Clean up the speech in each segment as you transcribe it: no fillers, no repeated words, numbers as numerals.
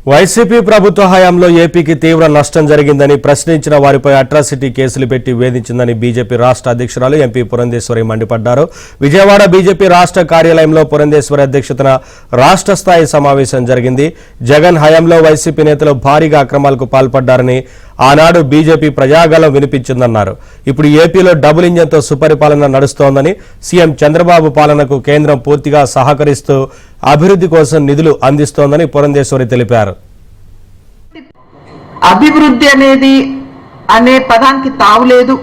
YCP ప్రభుత్వ హయాంలో ఏపీకి తీవ్ర నష్టం జరిగిందని ప్రశ్నించిన వారిపై అట్రాసిటీ కేసులు పెట్టి వేధించిందని బీజేపీ రాష్ట్ర అధ్యక్షురాలు ఎంపీ పురంధేశ్వరి మండిపడ్డారు. విజయవాడ బీజేపీ రాష్ట్ర కార్యాలయంలో పురంధేశ్వరి అధ్యక్షతన రాష్ట్ర స్థాయి సమావేశం జరిగింది. జగన్ హయాంలో వైసీపీ నేతలు భారీగా అక్రమాలకు పాల్పడ్డారని ఆనాడు బీజేపీ ప్రజాగళం వినిపించిందన్నారు. ఇప్పుడు ఏపీలో డబుల్ ఇంజన్తో సుపరిపాలన నడుస్తోందని, సీఎం చంద్రబాబు పాలనకు కేంద్రం పూర్తిగా సహకరిస్తూ అభివృద్ధి కోసం నిధులు అందిస్తోందని పురంధేశ్వరి తెలిపారు. అభివృద్ధి అనేది అనే పదానికి తావులేదు.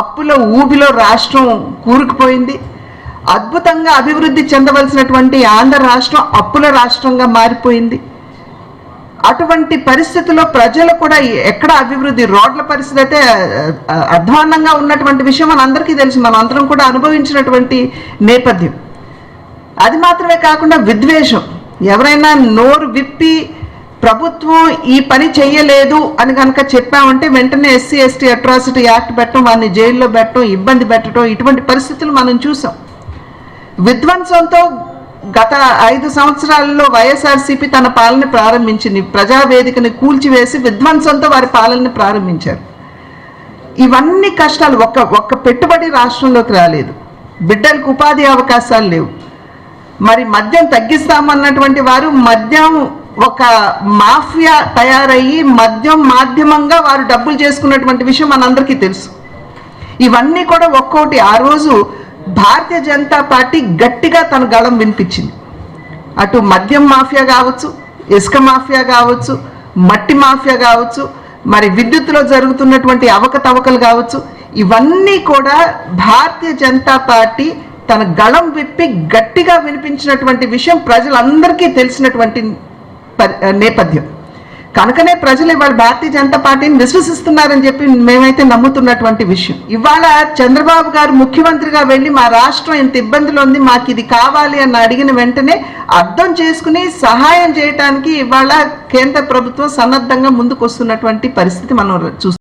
అప్పుల ఊబిలో రాష్ట్రం కూరుకుపోయింది. అద్భుతంగా అభివృద్ధి చెందవలసినటువంటి ఆంధ్ర రాష్ట్రం అప్పుల రాష్ట్రంగా మారిపోయింది. అటువంటి పరిస్థితుల్లో ప్రజలు కూడా ఎక్కడ అభివృద్ధి, రోడ్ల పరిస్థితి అయితే అధ్వాన్నంగా ఉన్నటువంటి విషయం మనందరికీ తెలుసు. మనం అందరం కూడా అనుభవించినటువంటి నేపథ్యం. అది మాత్రమే కాకుండా విద్వేషం. ఎవరైనా నోరు విప్పి ప్రభుత్వం ఈ పని చెయ్యలేదు అని కనుక చెప్పామంటే వెంటనే ఎస్సీ ఎస్టీ అట్రాసిటీ యాక్ట్ పెట్టడం, వారిని జైల్లో పెట్టడం, ఇబ్బంది పెట్టడం, ఇటువంటి పరిస్థితులు మనం చూసాం. విధ్వంసంతో గత 5 సంవత్సరాలలో వైఎస్ఆర్సీపీ తన పాలన ప్రారంభించింది. ప్రజావేదికని కూల్చివేసి విధ్వంసంతో వారి పాలనని ప్రారంభించారు. ఇవన్నీ కష్టాలు. ఒక్క పెట్టుబడి రాష్ట్రంలోకి రాలేదు. బిడ్డలకు ఉపాధి అవకాశాలు లేవు. మరి మద్యం తగ్గిస్తామన్నటువంటి వారు మద్యం ఒక మాఫియా తయారయ్యి మద్యం మాధ్యమంగా వారు డబ్బులు చేసుకున్నటువంటి విషయం మనందరికీ తెలుసు. ఇవన్నీ కూడా ఒక్కోటి ఆ రోజు భారతీయ జనతా పార్టీ గట్టిగా తన గళం వినిపించింది. అటు మద్యం మాఫియా కావచ్చు, ఇసుక మాఫియా కావచ్చు, మట్టి మాఫియా కావచ్చు, మరి విద్యుత్తులో జరుగుతున్నటువంటి అవకతవకలు కావచ్చు, ఇవన్నీ కూడా భారతీయ జనతా పార్టీ తన గళం విప్పి గట్టిగా వినిపించినటువంటి విషయం ప్రజలందరికీ తెలిసినటువంటి నేపథ్యం. కనుకనే ప్రజలు ఇవాళ భారతీయ జనతా పార్టీని విశ్వసిస్తున్నారని చెప్పి మేమైతే నమ్ముతున్నటువంటి విషయం. ఇవాళ చంద్రబాబు గారు ముఖ్యమంత్రిగా వెళ్ళి మా రాష్ట్రం ఇంత ఇబ్బందులు ఉంది, మాకు ఇది కావాలి అని అడిగిన వెంటనే అర్థం చేసుకుని సహాయం చేయడానికి ఇవాళ కేంద్ర ప్రభుత్వం సన్నద్ధంగా ముందుకు వస్తున్నటువంటి పరిస్థితి మనం చూస్తున్నాం.